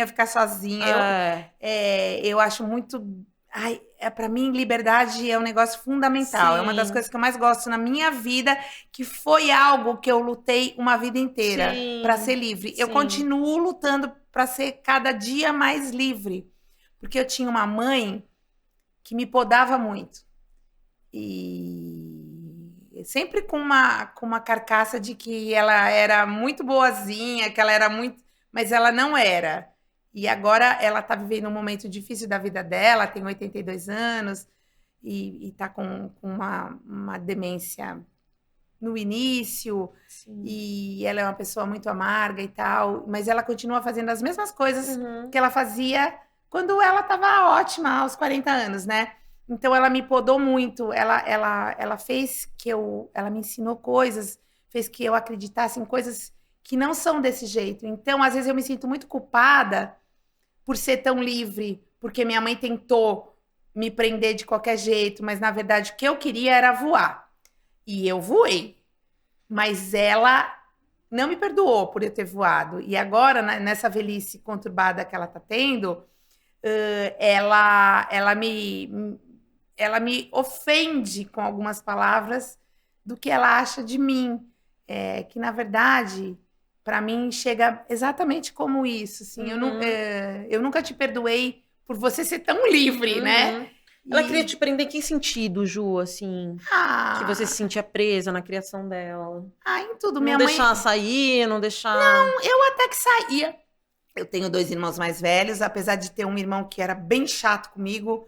ficar sozinha. Eu acho muito... Ai, para mim, liberdade é um negócio fundamental. Sim. É uma das coisas que eu mais gosto na minha vida, que foi algo que eu lutei uma vida inteira para ser livre. Eu continuo lutando para ser cada dia mais livre. Porque eu tinha uma mãe que me podava muito. E sempre com uma carcaça de que ela era muito boazinha, que ela era muito... Mas ela não era. E agora ela está vivendo um momento difícil da vida dela, tem 82 anos, e está com uma demência no início, e ela é uma pessoa muito amarga e tal, mas ela continua fazendo as mesmas coisas que ela fazia quando ela estava ótima, aos 40 anos, né? Então ela me podou muito, ela fez que ela me ensinou coisas, fez que eu acreditasse em coisas que não são desse jeito. Então, às vezes eu me sinto muito culpada por ser tão livre, porque minha mãe tentou me prender de qualquer jeito, mas na verdade o que eu queria era voar. E eu voei. Mas ela não me perdoou por eu ter voado. E agora, nessa velhice conturbada que ela está tendo, ela me ofende com algumas palavras do que ela acha de mim. Que, na verdade, para mim, chega exatamente como isso. Assim, eu nunca te perdoei por você ser tão livre, né? Ela queria te prender em que sentido, Ju, assim? Que você se sentia presa na criação dela? Em tudo. Não deixar ela sair, não deixar... Não, eu até que saía. Eu tenho 2 irmãos mais velhos, apesar de ter um irmão que era bem chato comigo.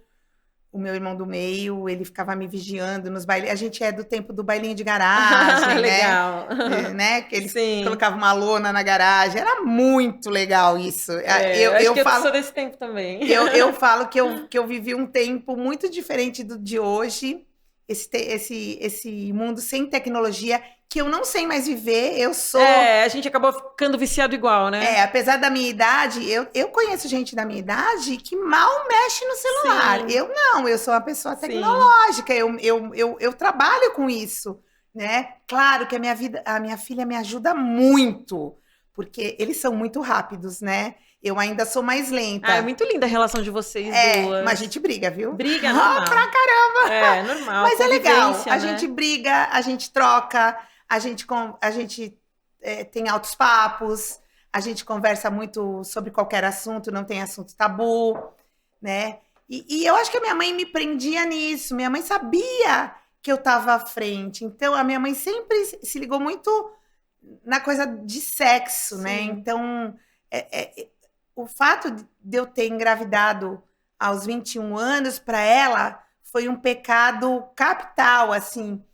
O meu irmão do meio, ele ficava me vigiando nos bailes. A gente é do tempo do bailinho de garagem, legal. né? Que eles colocavam uma lona na garagem. Era muito legal isso. Eu sou desse tempo também. Eu falo que eu vivi um tempo muito diferente do de hoje. Esse mundo sem tecnologia, que eu não sei mais viver. Eu sou... a gente acabou ficando viciado igual, né? Apesar da minha idade, eu conheço gente da minha idade que mal mexe no celular. Eu não, eu sou uma pessoa tecnológica, eu trabalho com isso, né? Claro que a minha filha me ajuda muito, porque eles são muito rápidos, né? Eu ainda sou mais lenta. É muito linda a relação de vocês duas. Mas a gente briga, viu? Briga, normal. Pra caramba! É, normal. Mas é legal, né? a gente briga, a gente troca, a gente tem altos papos, a gente conversa muito sobre qualquer assunto, não tem assunto tabu, né? E eu acho que a minha mãe me prendia nisso, minha mãe sabia que eu estava à frente, então a minha mãe sempre se ligou muito na coisa de sexo, né? Então, o fato de eu ter engravidado aos 21 anos, para ela, foi um pecado capital, assim,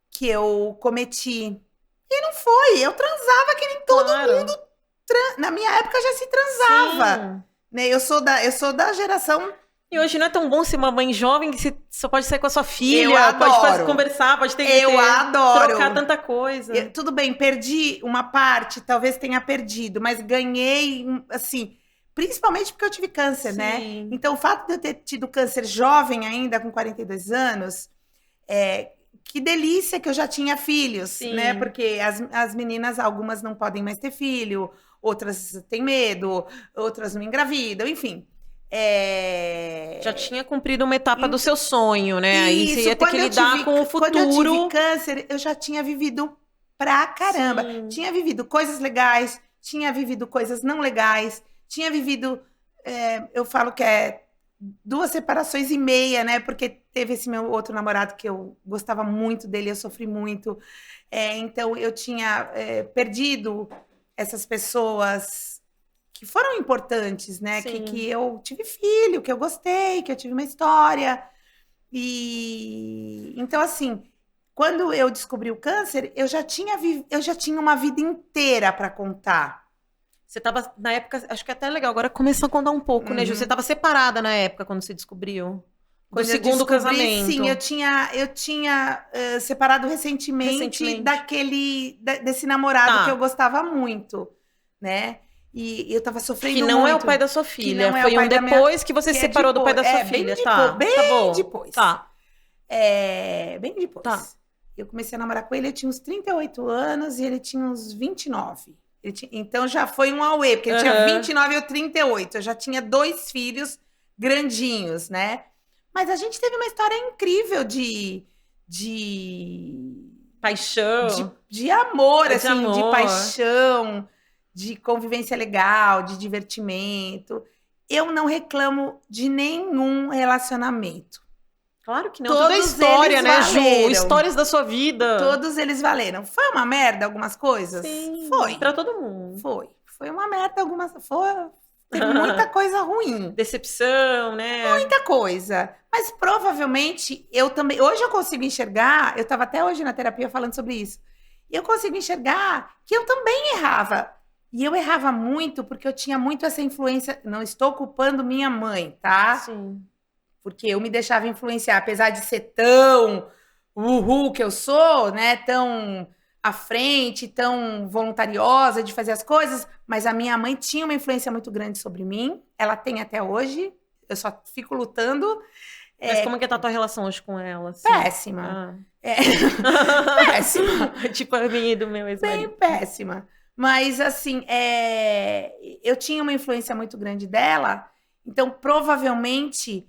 que eu cometi. E não foi, eu transava que nem todo mundo. Na minha época já se transava. Né? Eu sou da geração... E hoje não é tão bom ser uma mãe jovem que você só pode sair com a sua filha, eu adoro. Pode conversar, pode trocar tanta coisa. Tudo bem, perdi uma parte, talvez tenha perdido, mas ganhei, assim... Principalmente porque eu tive câncer, né? Então, o fato de eu ter tido câncer jovem ainda, com 42 anos, que delícia que eu já tinha filhos, né? Porque as meninas, algumas não podem mais ter filho, outras têm medo, outras não engravidam, enfim. Já tinha cumprido uma etapa do seu sonho, né? Aí você ia ter que lidar com o futuro. Quando eu tive câncer, eu já tinha vivido pra caramba. Tinha vivido coisas legais, tinha vivido coisas não legais, tinha vivido, eu falo que 2 separações e meia, né? Porque teve esse meu outro namorado que eu gostava muito dele, eu sofri muito. Então, eu tinha perdido essas pessoas que foram importantes, né? Que eu tive filho, que eu gostei, que eu tive uma história. Então, assim, quando eu descobri o câncer, eu já tinha uma vida inteira para contar. Você estava, na época, acho que é até legal, agora começou a contar um pouco, né, Ju? Você estava separada na época, quando você descobriu? Do segundo casamento. Sim, eu tinha separado recentemente. Desse namorado que eu gostava muito, né? E eu estava sofrendo muito. Que não é o pai da sua filha, foi um depois que você separou do pai da sua filha, bem depois. Tá. Bem depois. Tá. Eu comecei a namorar com ele, eu tinha uns 38 anos e ele tinha uns 29. Então já foi um auê, porque ele tinha 29 ou 38. Eu já tinha 2 filhos grandinhos, né? Mas a gente teve uma história incrível de paixão. De amor, De assim, amor. de paixão, de convivência legal, de divertimento. Eu não reclamo de nenhum relacionamento. Claro que não. Toda história, né, Ju? Histórias da sua vida. Todos eles valeram. Foi uma merda algumas coisas? Sim, foi. Pra todo mundo. Foi uma merda algumas... Teve muita coisa ruim. Decepção, né? Muita coisa. Mas provavelmente eu também... Hoje eu consigo enxergar... Eu estava até hoje na terapia falando sobre isso. Eu consigo enxergar que eu também errava. E eu errava muito porque eu tinha muito essa influência... Não estou culpando minha mãe, tá? Sim. Porque eu me deixava influenciar. Apesar de ser tão uhul que eu sou, né? Tão à frente, tão voluntariosa de fazer as coisas, mas a minha mãe tinha uma influência muito grande sobre mim, ela tem até hoje, eu só fico lutando. Mas como é que tá a tua relação hoje com ela? Assim? Péssima. Péssima. Tipo a minha e do meu ex-marido. Bem péssima. Mas, assim, eu tinha uma influência muito grande dela, então, provavelmente,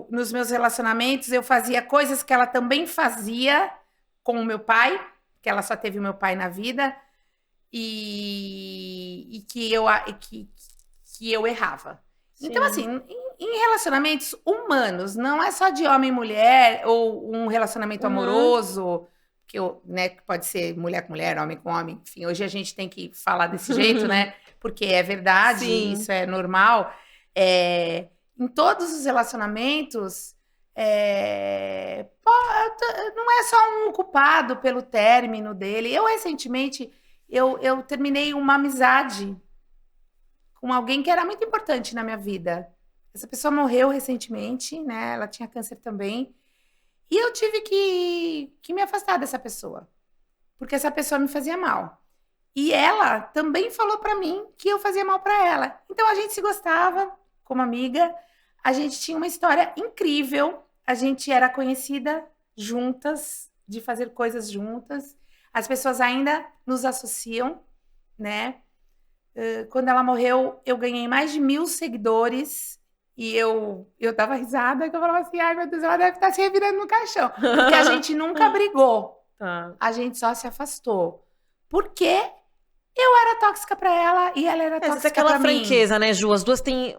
nos meus relacionamentos, eu fazia coisas que ela também fazia com o meu pai, que ela só teve o meu pai na vida, e que eu errava. Sim. Então, assim, em relacionamentos humanos, não é só de homem e mulher, ou um relacionamento amoroso, que pode ser mulher com mulher, homem com homem, enfim, hoje a gente tem que falar desse jeito, né? Porque é verdade, sim, isso é normal. Em todos os relacionamentos, não é só um culpado pelo término dele. Eu, recentemente, eu terminei uma amizade com alguém que era muito importante na minha vida. Essa pessoa morreu recentemente, né? Ela tinha câncer também. E eu tive que me afastar dessa pessoa, porque essa pessoa me fazia mal. E ela também falou pra mim que eu fazia mal pra ela. Então, a gente se gostava como amiga, a gente tinha uma história incrível, a gente era conhecida juntas, de fazer coisas juntas. As pessoas ainda nos associam, né? Quando ela morreu, eu ganhei mais de 1.000 seguidores e eu dava risada, que eu falava assim, ai meu Deus, ela deve estar se revirando no caixão. Porque a gente nunca brigou, a gente só se afastou. Porque eu era tóxica pra ela e ela era tóxica pra mim. Aquela franqueza, né, Ju? As duas têm